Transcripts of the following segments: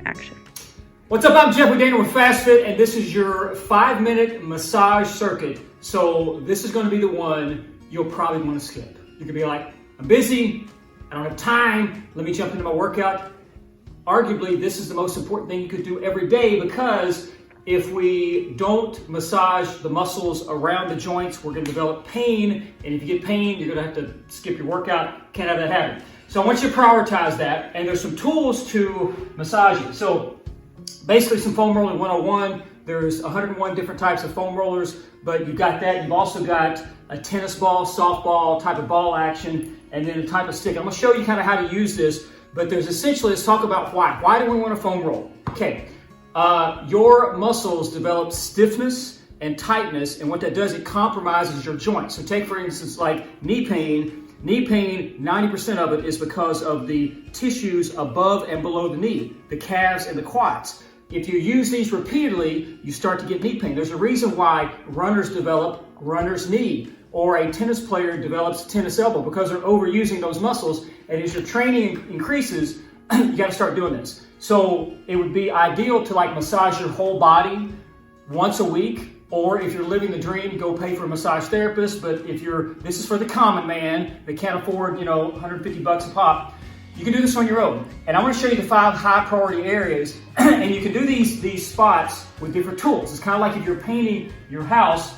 action. What's up? I'm Jeff McDaniel with FastFit, and this is your 5-minute massage circuit. So this is going to be the one you'll probably want to skip. You could be like, I'm busy, I don't have time, let me jump into my workout. Arguably, this is the most important thing you could do every day, because if we don't massage the muscles around the joints, we're going to develop pain, and if you get pain, you're going to have to skip your workout. Can't have that happen. So I want you to prioritize that, and there's some tools to massaging. So basically some foam rolling 101. There's 101 different types of foam rollers, but you've got that. You've also got a tennis ball, softball type of ball action, and then a type of stick. I'm going to show you kind of how to use this, but there's essentially, let's talk about why. Why do we want to foam roll? Okay, your muscles develop stiffness and tightness, and what that does, it compromises your joints. So take, for instance, like knee pain. Knee pain, 90% of it is because of the tissues above and below the knee, the calves and the quads. If you use these repeatedly, you start to get knee pain. There's a reason why runners develop runner's knee, or a tennis player develops tennis elbow, because they're overusing those muscles. And as your training increases, you got to start doing this. So it would be ideal to like massage your whole body once a week. Or if you're living the dream, go pay for a massage therapist. But if this is for the common man that can't afford, $150 a pop, you can do this on your own. And I want to show you the 5 high priority areas. And you can do these spots with different tools. It's kind of like if you're painting your house.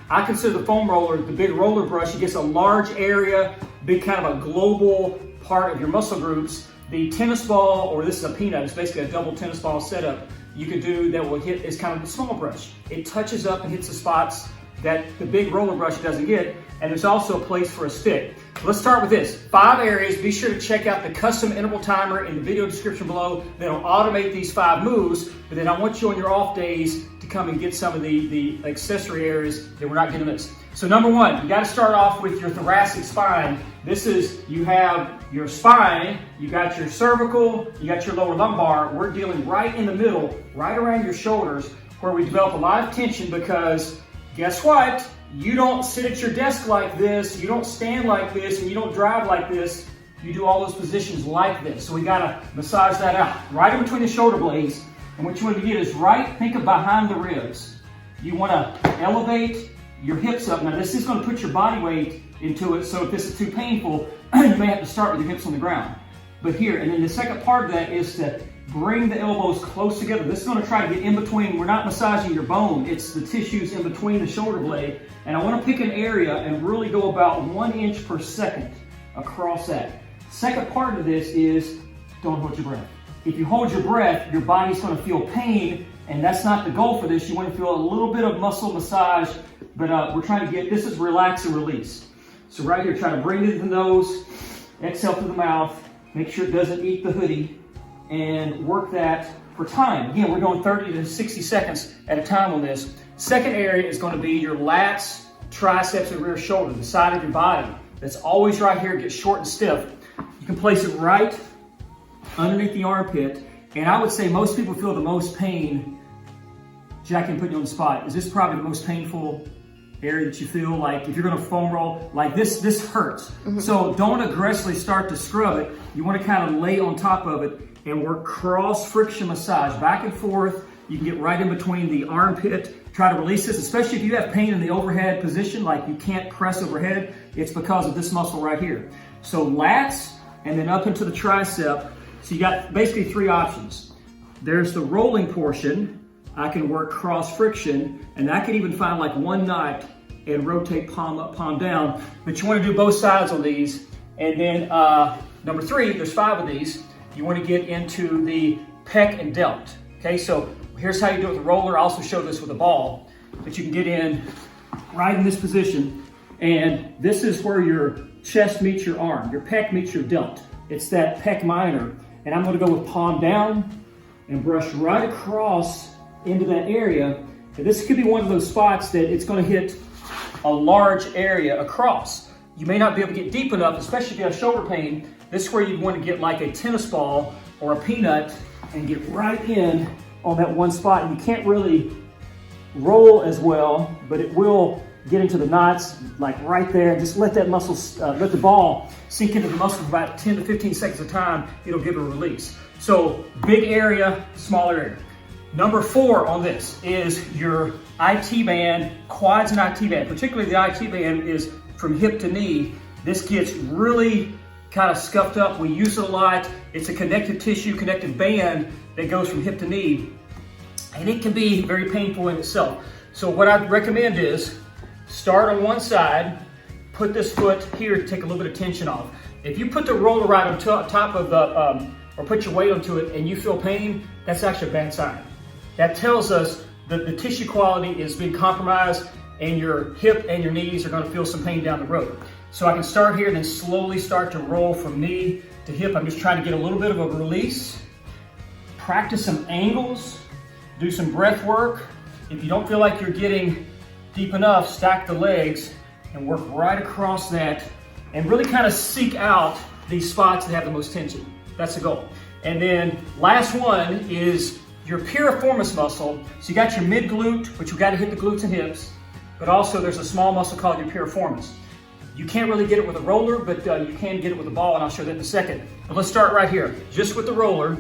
I consider the foam roller, the big roller brush. It gets a large area, big kind of a global part of your muscle groups. The tennis ball, or this is a peanut, it's basically a double tennis ball setup. You could do that will hit is kind of the small brush. It touches up and hits the spots that the big roller brush doesn't get. And there's also a place for a stick. Let's start with this. 5 areas. Be sure to check out the custom interval timer in the video description below. That'll automate these 5 moves. But then I want you on your off days to come and get some of the accessory areas that we're not going to miss. So number 1, you got to start off with your thoracic spine. This is, you have your spine, you got your cervical, you got your lower lumbar. We're dealing right in the middle, right around your shoulders, where we develop a lot of tension, because guess what? You don't sit at your desk like this, you don't stand like this, and you don't drive like this. You do all those positions like this. So we gotta massage that out, right in between the shoulder blades. And what you want to get is think of behind the ribs. You wanna elevate your hips up. Now this is gonna put your body weight into it, so if this is too painful, you may have to start with your hips on the ground. But here, and then the second part of that is to bring the elbows close together. This is going to try to get in between. We're not massaging your bone, it's the tissues in between the shoulder blade. And I want to pick an area and really go about 1 inch per second across that. Second part of this is don't hold your breath. If you hold your breath, your body's going to feel pain, and that's not the goal for this. You want to feel a little bit of muscle massage, but we're trying to get, this is relax and release. So right here, try to bring it to the nose, exhale through the mouth, make sure it doesn't eat the hoodie, and work that for time. Again, we're going 30 to 60 seconds at a time on this. Second area is going to be your lats, triceps, and rear shoulder, the side of your body. That's always right here, gets short and stiff. You can place it right underneath the armpit, and I would say most people feel the most pain. Jack, can put you on the spot. Is this probably the most painful area that you feel? Like if you're going to foam roll like this hurts. Mm-hmm. So don't aggressively start to scrub it. You want to kind of lay on top of it and work cross friction massage back and forth. You can get right in between the armpit. Try to release this, especially if you have pain in the overhead position, like you can't press overhead. It's because of this muscle right here. So lats, and then up into the tricep. So you got basically 3 options. There's the rolling portion. I can work cross friction, and I can even find like 1 knot and rotate palm up, palm down. But you want to do both sides on these. And then number 3, there's 5 of these. You want to get into the pec and delt. Okay, so here's how you do it with the roller. I also show this with a ball, but you can get in right in this position. And this is where your chest meets your arm, your pec meets your delt. It's that pec minor. And I'm going to go with palm down and brush right across into that area. And this could be one of those spots that it's going to hit a large area across. You may not be able to get deep enough, especially if you have shoulder pain. This is where you want to get like a tennis ball or a peanut and get right in on that one spot. And you can't really roll as well, but it will get into the knots, like right there. Just let that muscle, let the ball sink into the muscle for about 10 to 15 seconds at a time. It'll give it a release. So big area, smaller area. Number 4 on this is your IT band, quads and IT band. Particularly the IT band is from hip to knee. This gets really kind of scuffed up. We use it a lot. It's a connective tissue, connective band that goes from hip to knee. And it can be very painful in itself. So what I'd recommend is start on one side, put this foot here to take a little bit of tension off. If you put the roller right on top of the, or put your weight onto it and you feel pain, that's actually a bad sign. That tells us that the tissue quality is being compromised and your hip and your knees are gonna feel some pain down the road. So I can start here and then slowly start to roll from knee to hip. I'm just trying to get a little bit of a release. Practice some angles, do some breath work. If you don't feel like you're getting deep enough, stack the legs and work right across that and really kind of seek out these spots that have the most tension. That's the goal. And then last one is your piriformis muscle. So you got your mid glute, which you got to hit the glutes and hips, but also there's a small muscle called your piriformis. You can't really get it with a roller, but you can get it with a ball, and I'll show that in a second. But let's start right here. Just with the roller,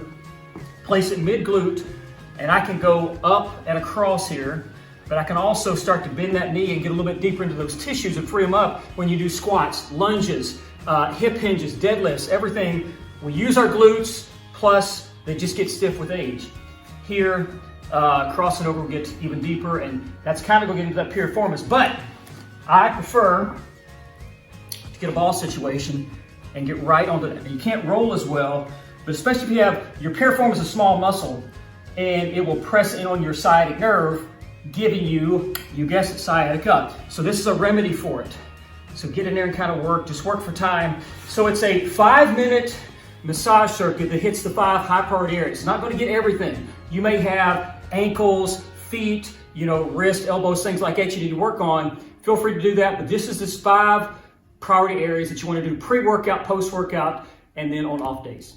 place it mid glute, and I can go up and across here, but I can also start to bend that knee and get a little bit deeper into those tissues and free them up when you do squats, lunges, hip hinges, deadlifts, everything. We use our glutes, plus they just get stiff with age. Here, crossing over will get even deeper, and that's kind of going to get into that piriformis. But I prefer to get a ball situation and get right onto that. You can't roll as well, but especially if you have, your piriformis is a small muscle, and it will press in on your sciatic nerve, giving you guessed it, sciatica. So this is a remedy for it. So get in there and kind of work, just work for time. So it's a 5-minute massage circuit that hits the 5 high priority areas. It's not going to get everything. You may have ankles, feet, wrist, elbows, things like that you need to work on. Feel free to do that, but this is this 5 priority areas that you want to do pre-workout, post-workout, and then on off days.